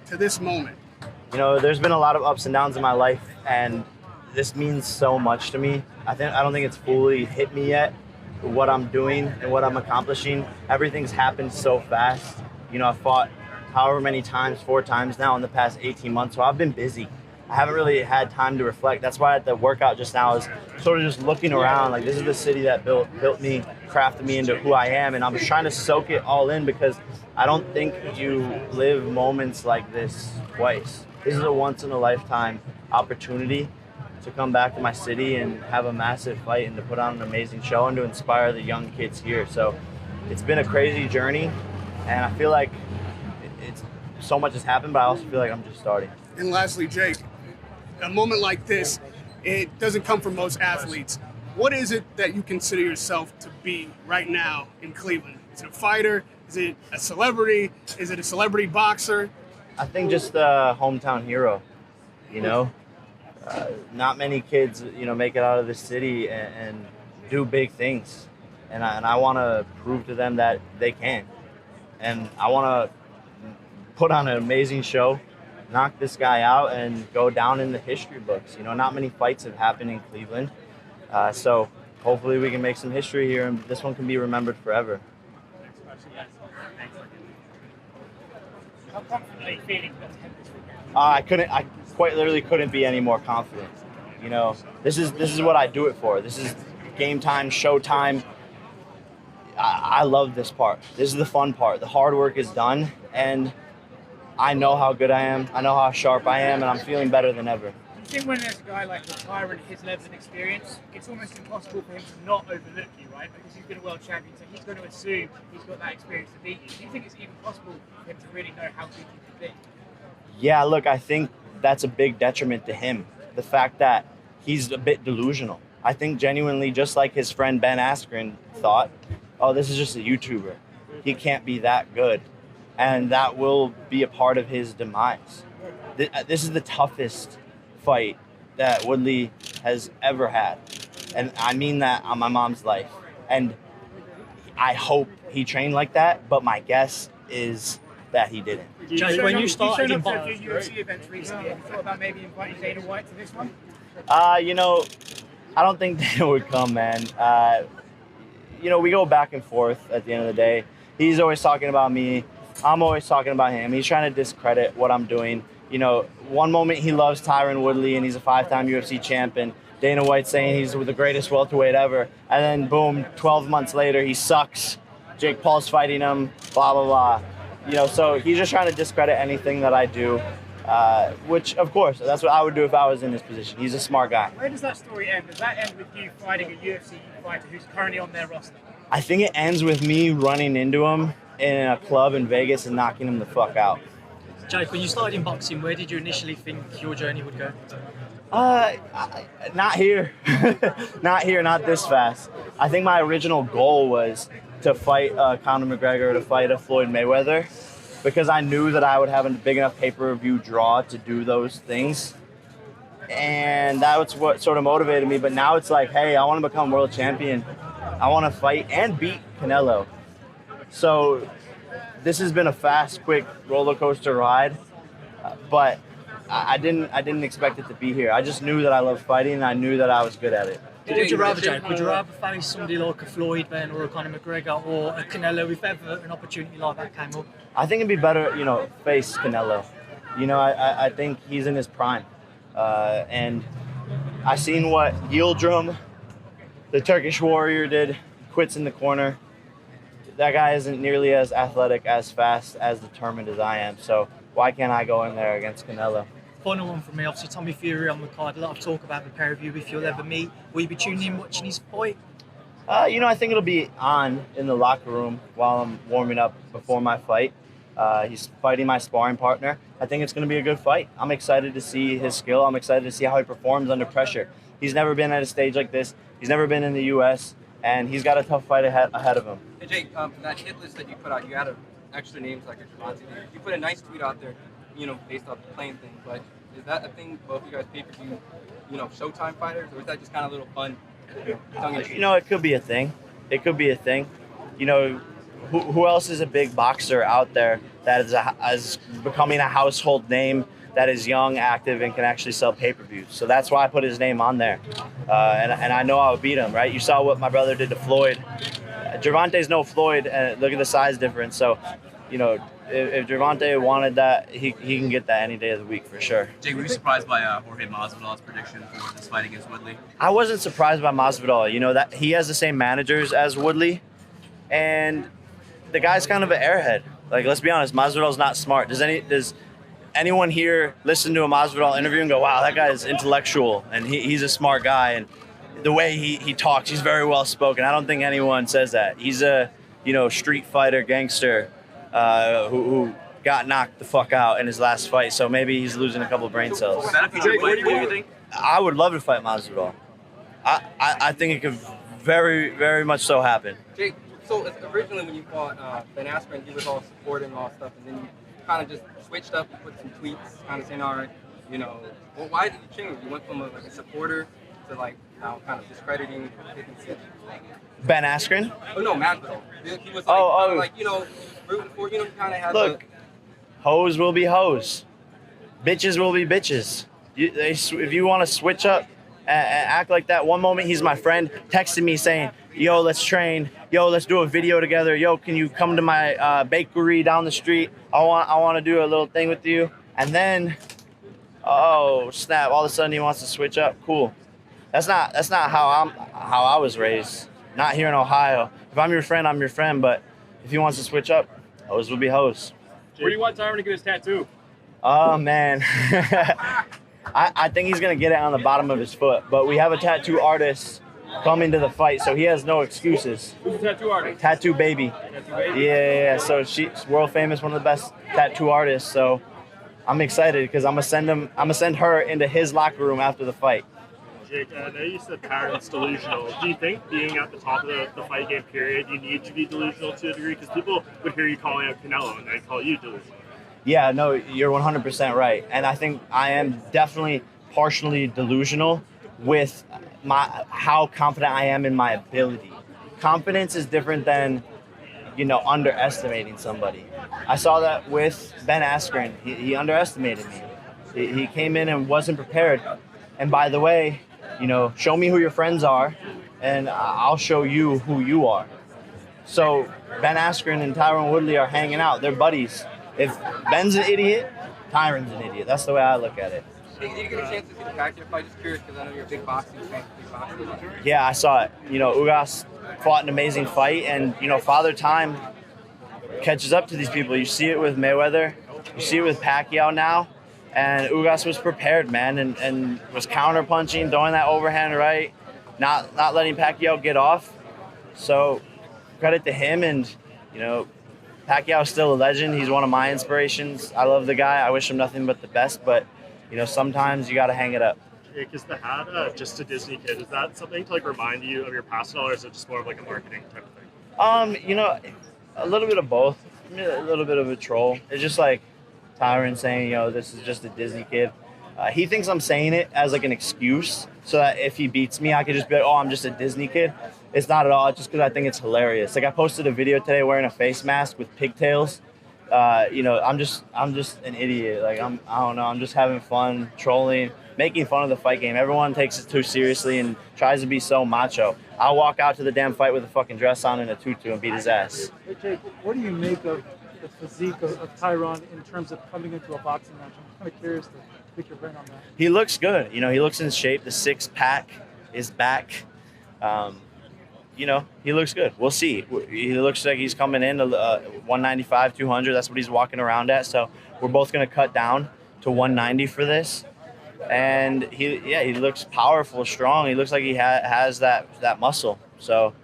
to this moment? You know, there's been a lot of ups and downs in my life, and this means so much to me. I don't think it's fully hit me yet what I'm doing and what I'm accomplishing. Everything's happened so fast. You know, I've fought however many times, 4 times now in the past 18 months, so I've been busy. I haven't really had time to reflect. That's why the workout just now is sort of just looking around. Like, this is the city that built me, crafted me into who I am, and I'm trying to soak it all in because I don't think you live moments like this twice. This is a once-in-a-lifetime opportunity to come back to my city and have a massive fight and to put on an amazing show and to inspire the young kids here. So it's been a crazy journey, and I feel like it's so much has happened, but I also feel like I'm just starting. And lastly, Jake, a moment like this, it doesn't come from most athletes. What is it that you consider yourself to be right now in Cleveland? Is it a fighter? Is it a celebrity? Is it a celebrity boxer? I think just a hometown hero, you know. Not many kids, you know, make it out of the city and do big things. And I want to prove to them that they can. And I want to put on an amazing show, knock this guy out, and go down in the history books. You know, not many fights have happened in Cleveland. So hopefully we can make some history here, and this one can be remembered forever. How confident are you feeling? I quite literally couldn't be any more confident. You know, this is what I do it for. This is game time, show time. I love this part. This is the fun part. The hard work is done, and I know how good I am. I know how sharp I am, and I'm feeling better than ever. I think when there's a guy like a Tyrant, his level of experience, it's almost impossible for him to not overlook you, right? Because he's been a world champion, so he's going to assume he's got that experience to beat you. Do you think it's even possible for him to really know how good you can be? Yeah, look, I think that's a big detriment to him. The fact that he's a bit delusional. I think genuinely, just like his friend Ben Askren thought, oh, this is just a YouTuber. He can't be that good. And that will be a part of his demise. This is the toughest fight that Woodley has ever had. And I mean that on my mom's life. And I hope he trained like that, but my guess is that he didn't. Jay, when you started in boxing, a few UFC events recently, have you thought about maybe inviting Dana White to this one? You know, I don't think Dana would come, man. You know, we go back and forth at the end of the day. He's always talking about me. I'm always talking about him. He's trying to discredit what I'm doing. You know, one moment he loves Tyron Woodley and he's a 5-time UFC champion. Dana White saying he's the greatest welterweight ever. And then, boom, 12 months later, he sucks. Jake Paul's fighting him, blah, blah, blah. You know, so he's just trying to discredit anything that I do, which, of course, that's what I would do if I was in his position. He's a smart guy. Where does that story end? Does that end with you fighting a UFC fighter who's currently on their roster? I think it ends with me running into him in a club in Vegas and knocking him the fuck out. Jake, when you started in boxing, where did you initially think your journey would go? Not here. Not here, not this fast. I think my original goal was to fight Conor McGregor, to fight a Floyd Mayweather, because I knew that I would have a big enough pay-per-view draw to do those things. And that's what sort of motivated me. But now it's like, hey, I want to become world champion. I want to fight and beat Canelo. So this has been a fast, quick roller coaster ride, but I didn't expect it to be here. I just knew that I loved fighting, and I knew that I was good at it. Would you rather, Jake? Would you rather face somebody like a Floyd then, or a Conor McGregor, or a Canelo if ever an opportunity like that came up? I think it'd be better, you know, face Canelo. You know, I think he's in his prime, and I seen what Yildirim, the Turkish warrior, did. Quits in the corner. That guy isn't nearly as athletic, as fast, as determined as I am. So why can't I go in there against Canelo? Final one from me. Obviously, Tommy Fury on the card. A lot of talk about the pair of you. If you'll ever meet, will you be tuning in watching his fight? You know, I think it'll be on in the locker room while I'm warming up before my fight. He's fighting my sparring partner. I think it's going to be a good fight. I'm excited to see his skill. I'm excited to see how he performs under pressure. He's never been at a stage like this. He's never been in the U.S., and he's got a tough fight ahead of him. Hey Jake, that hit list that you put out, you had extra names like a Javante. You put a nice tweet out there, you know, based off the playing thing. But is that a thing both you guys pay-per-view, you know, Showtime fighters, or is that just kind of a little fun? You know, it could be a thing. It could be a thing. You know, who else is a big boxer out there that is becoming a household name, that is young, active, and can actually sell pay-per-views. So that's why I put his name on there. And I know I'll beat him, right? You saw what my brother did to Floyd. Gervonta's no Floyd, and look at the size difference. So, you know, if Gervonta wanted that, he can get that any day of the week for sure. Jake, were you surprised by Jorge Masvidal's prediction for this fight against Woodley? I wasn't surprised by Masvidal. You know, that he has the same managers as Woodley, and the guy's kind of an airhead. Like, let's be honest, Masvidal's not smart. Does anyone here listen to a Masvidal interview and go, wow, that guy is intellectual and he's a smart guy, and the way he talks, he's very well spoken. I don't think anyone says that. He's a, you know, street fighter gangster who got knocked the fuck out in his last fight, so maybe he's losing a couple brain cells. Is that a future fight for you think? I would love to fight Masvidal. I think it could very, very much so happen. Jake, so originally when you fought Ben Askren, he was all supporting and all stuff, and then you kind of just switched up and put some tweets, kind of saying, all right, you know, well, why did you change? You went from like a supporter to like now kind of discrediting 50 Ben Askren? Oh no, Masvidal. He was like, like, you know, rooting for, you know, kind of had Look, hoes will be hoes. Bitches will be bitches. If you want to switch up and act like that, one moment he's my friend, texting me saying, yo, let's train. Yo, let's do a video together. Yo, can you come to my bakery down the street? I want to do a little thing with you. And then, oh snap! All of a sudden he wants to switch up. Cool. That's not how I was raised. Not here in Ohio. If I'm your friend, I'm your friend. But if he wants to switch up, hoes will be hoes. Where do you want Tyron to get his tattoo? Oh man, I think he's gonna get it on the bottom of his foot. But we have a tattoo artist coming to the fight, so he has no excuses. Who's the tattoo artist? Tattoo Baby. Tattoo Baby? Yeah. So she's world famous, one of the best tattoo artists. So I'm excited because I'm gonna send her into his locker room after the fight. Jake, I know you said Tyron's delusional. Do you think being at the top of the fight game period, you need to be delusional to a degree? Because people would hear you calling out Canelo and they call you delusional. Yeah, no, you're 100% right. And I think I am definitely partially delusional with how confident I am in my ability. Confidence is different than, you know, underestimating somebody. I saw that with Ben Askren. He underestimated me. He came in and wasn't prepared. And by the way, you know, show me who your friends are, and I'll show you who you are. So Ben Askren and Tyron Woodley are hanging out. They're buddies. If Ben's an idiot, Tyron's an idiot. That's the way I look at it. Did you get a chance to see the Pacquiao fight? Just curious, because I know you're a big boxing fan. Yeah, I saw it. You know, Ugas fought an amazing fight, and, you know, Father Time catches up to these people. You see it with Mayweather. You see it with Pacquiao now. And Ugas was prepared, man, and was counter-punching, throwing that overhand right, not letting Pacquiao get off. So credit to him, and, you know, Pacquiao's still a legend. He's one of my inspirations. I love the guy. I wish him nothing but the best, but, you know, sometimes you got to hang it up. Jake, is the hat just a Disney kid? Is that something to, like, remind you of your past at all, or is it just more of, like, a marketing type of thing? You know, a little bit of both. I mean, a little bit of a troll. It's just like Tyron saying, you know, this is just a Disney kid. He thinks I'm saying it as like an excuse so that if he beats me, I could just be like, oh, I'm just a Disney kid. It's not at all. It's just because I think it's hilarious. Like, I posted a video today wearing a face mask with pigtails. You know, I'm just an idiot. Like, I don't know. I'm just having fun, trolling, making fun of the fight game. Everyone takes it too seriously and tries to be so macho. I'll walk out to the damn fight with a fucking dress on and a tutu and beat his ass. Hey, Jake, what do you make of the physique of Tyron in terms of coming into a boxing match? I'm kind of curious to pick your brain on that. He looks good. You know, he looks in shape. The six-pack is back. You know, he looks good. We'll see. He looks like he's coming in 195, 200. That's what he's walking around at. So we're both going to cut down to 190 for this. And he looks powerful, strong. He looks like he has that muscle. So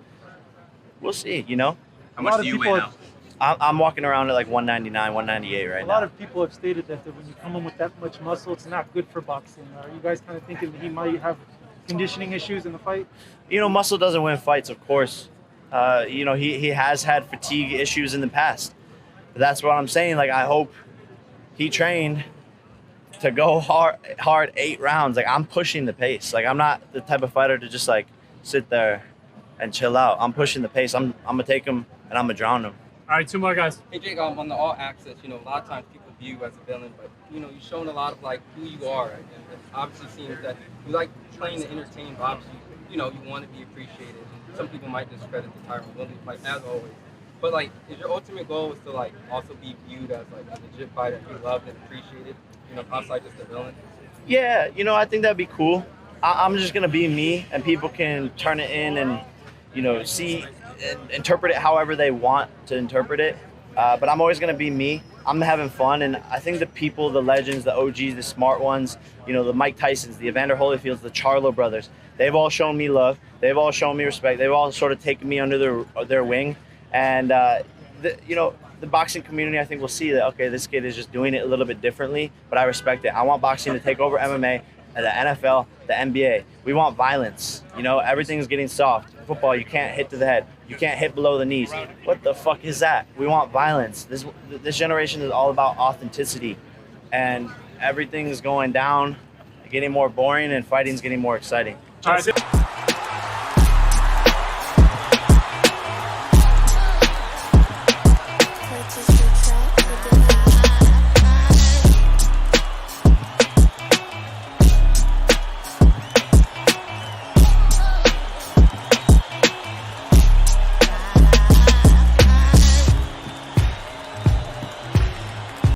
we'll see, you know. How much do you weigh now? I'm walking around at like 199, 198 right now. A lot of people have stated that when you come in with that much muscle, it's not good for boxing. Are you guys kind of thinking that he might have conditioning issues in the fight? You know, muscle doesn't win fights, of course. You know, he has had fatigue issues in the past. But that's what I'm saying. Like, I hope he trained to go hard 8 rounds. Like, I'm pushing the pace. Like, I'm not the type of fighter to just, like, sit there and chill out. I'm pushing the pace. I'm going to take him, and I'm going to drown him. All right, two more guys. Hey Jake, on the All Access, a lot of times people view you as a villain, but you've shown a lot of like who you are, and it obviously seems that you like playing to entertain, but obviously, you want to be appreciated. And some people might discredit the Tyron Woodley fight as always, but like, is your ultimate goal is to like also be viewed as like a legit fighter, be loved and appreciated, outside just a villain? Yeah, I think that'd be cool. I'm just gonna be me, and people can turn it in and see and interpret it however they want to interpret it. But I'm always gonna be me. I'm having fun, and I think the people, the legends, the OGs, the smart ones, the Mike Tysons, the Evander Holyfields, the Charlo brothers, they've all shown me love. They've all shown me respect. They've all sort of taken me under their wing, and the boxing community, I think, will see that, okay, this kid is just doing it a little bit differently, but I respect it. I want boxing to take over MMA, the NFL, the NBA. We want violence. Everything's getting soft. Football, you can't hit to the head. You can't hit below the knees. What the fuck is that? We want violence. This generation is all about authenticity, and everything's going down, getting more boring, and fighting's getting more exciting. All right. Purchase your track.